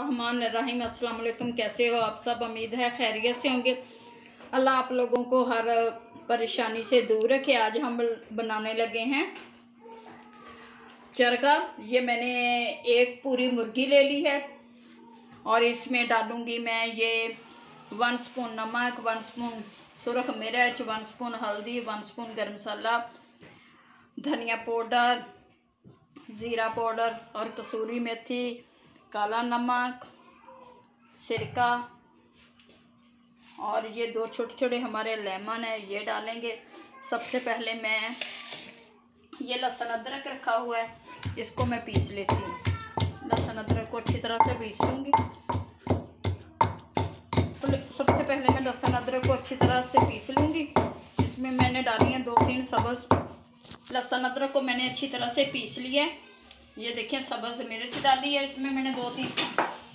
बिस्मिल्लाहिर्रहमानिर्रहीम। अस्सलाम वालेकुम। कैसे हो आप सब? उम्मीद है खैरियत से होंगे। अल्लाह आप लोगों को हर परेशानी से दूर रखे। आज हम बनाने लगे हैं चरका। ये मैंने एक पूरी मुर्गी ले ली है और इसमें डालूंगी मैं ये 1 स्पून नमक, 1 स्पून सुरख मिर्च, 1 स्पून हल्दी, 1 स्पून गर्म मसाला, धनिया पाउडर, ज़ीरा पाउडर और कसूरी मेथी, काला नमक, सिरका और ये 2 छोटे छोटे हमारे लेमन है, ये डालेंगे। सबसे पहले मैं ये लहसुन अदरक रखा हुआ है, इसको मैं पीस लेती हूँ। लहसुन अदरक को अच्छी तरह से पीस लूँगी। तो सबसे पहले मैं लहसुन अदरक को अच्छी तरह से पीस लूँगी। इसमें मैंने डाली है 2-3 सब्ज़ लहसुन अदरक को मैंने अच्छी तरह से पीस लिया है। ये देखिए सब्ज़ मिर्च डाली है इसमें मैंने 2-3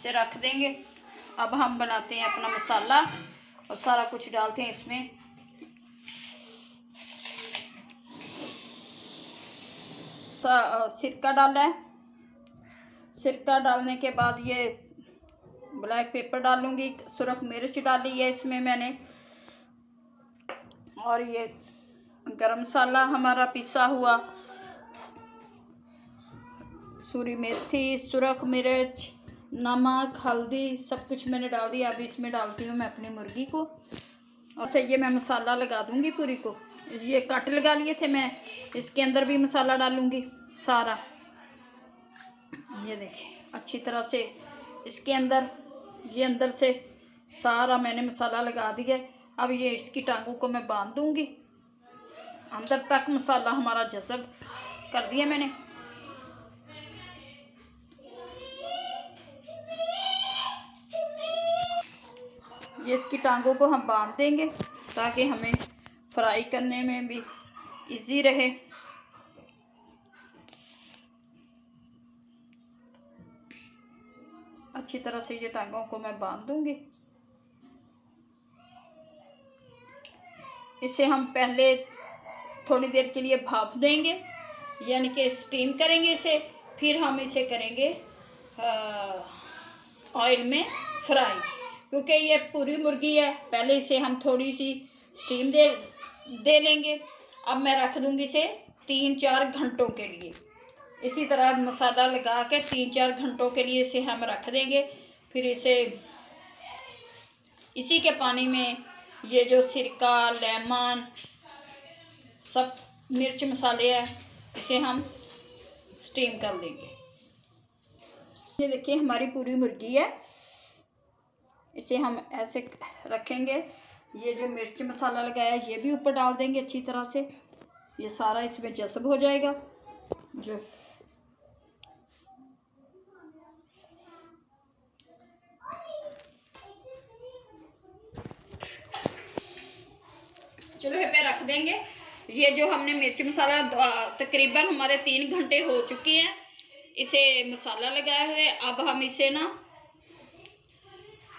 से रख देंगे। अब हम बनाते हैं अपना मसाला और सारा कुछ डालते हैं इसमें। सिरका डाला है। सिरका डालने के बाद ये ब्लैक पेपर डालूंगी, सुरख मिर्च डाली है इसमें मैंने, और ये गरम मसाला हमारा पिसा हुआ, सूरी मेथी, सुरख मिर्च, नमक, हल्दी सब कुछ मैंने डाल दिया। अब इसमें डालती हूँ मैं अपनी मुर्गी को और से ये मैं मसाला लगा दूँगी पूरी को। ये कट लगा लिए थे मैं, इसके अंदर भी मसाला डालूँगी सारा। ये देखिए अच्छी तरह से इसके अंदर, ये अंदर से सारा मैंने मसाला लगा दिया। अब ये इसकी टांगों को मैं बांध दूँगी। अंदर तक मसाला हमारा जज़ब कर दिया मैंने। ये इसकी टांगों को हम बांध देंगे ताकि हमें फ्राई करने में भी इजी रहे। अच्छी तरह से ये टांगों को मैं बांध दूंगी। इसे हम पहले थोड़ी देर के लिए भाप देंगे, यानी कि स्टीम करेंगे इसे। फिर हम इसे करेंगे ऑयल में फ्राई, क्योंकि ये पूरी मुर्गी है। पहले इसे हम थोड़ी सी स्टीम दे लेंगे। अब मैं रख दूंगी इसे 3-4 घंटों के लिए। इसी तरह मसाला लगा के 3-4 घंटों के लिए इसे हम रख देंगे। फिर इसे इसी के पानी में ये जो सिरका, लेमन, सब मिर्च मसाले है, इसे हम स्टीम कर लेंगे। ये देखिए हमारी पूरी मुर्गी है, इसे हम ऐसे रखेंगे। ये जो मिर्च मसाला लगाया है ये भी ऊपर डाल देंगे अच्छी तरह से, ये सारा इसमें जज़ब हो जाएगा। जो चूल्हे पे रख देंगे। ये जो हमने मिर्च मसाला तकरीबन हमारे 3 घंटे हो चुके हैं इसे मसाला लगाए हुए। अब हम इसे ना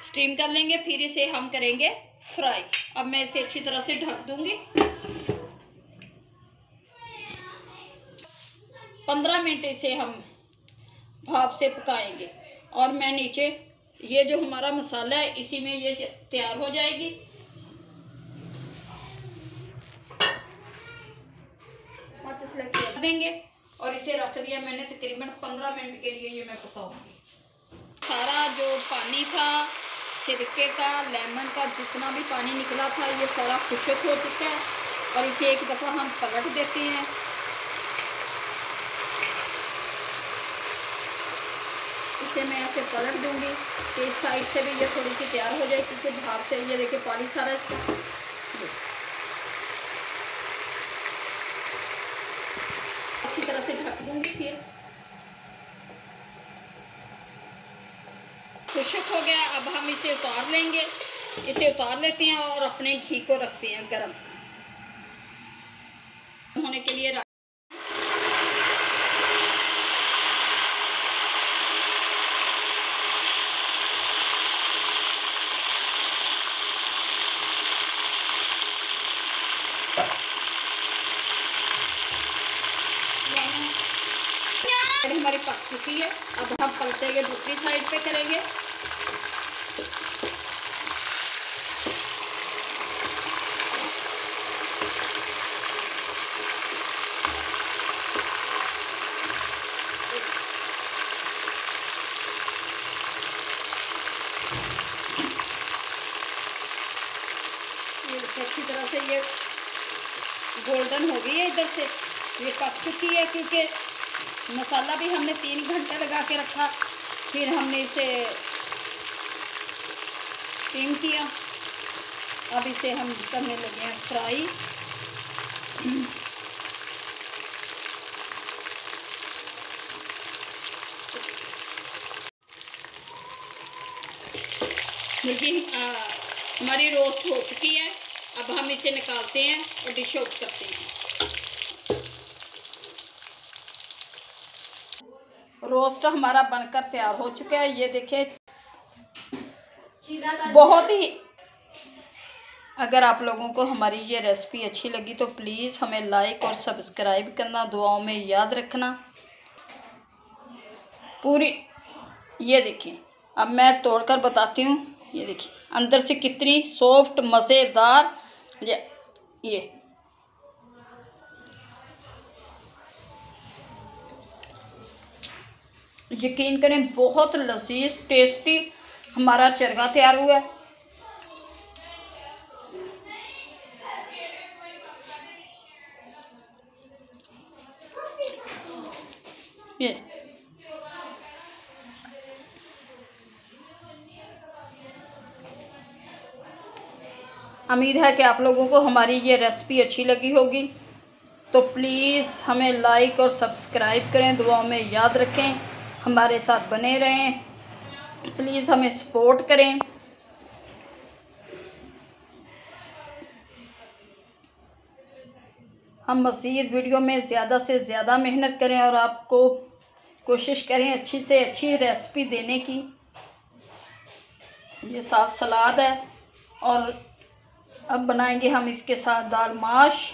स्टीम कर लेंगे, फिर इसे हम करेंगे फ्राई। अब मैं इसे अच्छी तरह से ढक दूंगी। 15 मिनट इसे हम भाप से पकाएंगे और मैं नीचे ये जो हमारा मसाला है इसी में ये तैयार हो जाएगी। रख देंगे और इसे रख दिया मैंने तकरीबन 15 मिनट के लिए। ये मैं पकाऊंगी। सारा जो पानी था सिरके का, लेमन का, जितना भी पानी निकला था ये सारा खुश्क हो चुका है और इसे एक दफ़ा हम पलट देते हैं। इसे मैं ऐसे पलट दूंगी कि इस साइड से भी ये थोड़ी सी तैयार हो जाए, क्योंकि भाप से ये देखिए पानी सारा इसका। अच्छी तरह से ढक दूंगी। फिर खुश्क हो गया। अब हम इसे उतार लेंगे। इसे उतार लेते हैं और अपने घी को रखते हैं गरम होने के लिए। हमारी हमारी पक चुकी है। अब हम पलटेंगे, दूसरी साइड पे करेंगे। अच्छी तरह से ये गोल्डन हो गई है, इधर से ये पक चुकी है, क्योंकि मसाला भी हमने 3 घंटे लगा के रखा, फिर हमने इसे स्टीम किया। अब इसे हम करने लगे हैं फ्राई। मुर्गी हमारी रोस्ट हो चुकी है। अब हम इसे निकालते हैं और डिश आउट करते हैं। रोस्ट हमारा बनकर तैयार हो चुका है। ये देखिए, बहुत ही, अगर आप लोगों को हमारी ये रेसिपी अच्छी लगी तो प्लीज़ हमें लाइक और सब्सक्राइब करना, दुआओं में याद रखना। पूरी, ये देखिए, अब मैं तोड़कर बताती हूँ। ये देखिए अंदर से कितनी सॉफ्ट मज़ेदार ये यकीन करें, बहुत लजीज टेस्टी हमारा चरगा तैयार हुआ है। ये उम्मीद है कि आप लोगों को हमारी ये रेसिपी अच्छी लगी होगी, तो प्लीज़ हमें लाइक और सब्सक्राइब करें, दुआओं में याद रखें, हमारे साथ बने रहें, प्लीज़ हमें सपोर्ट करें। हम मज़ीद वीडियो में ज़्यादा से ज़्यादा मेहनत करें और आपको कोशिश करें अच्छी से अच्छी रेसिपी देने की। ये साथ सलाद है और अब बनाएंगे हम इसके साथ दाल माश।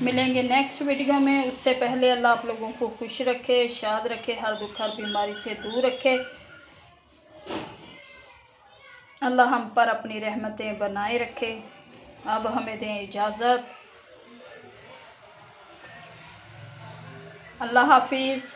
मिलेंगे नेक्स्ट वीडियो में। उससे पहले अल्लाह आप लोगों को खुश रखे, शाद रखे, हर दुख हर बीमारी से दूर रखे। अल्लाह हम पर अपनी रहमतें बनाए रखे। अब हमें दें इजाज़त। अल्लाह हाफिज़।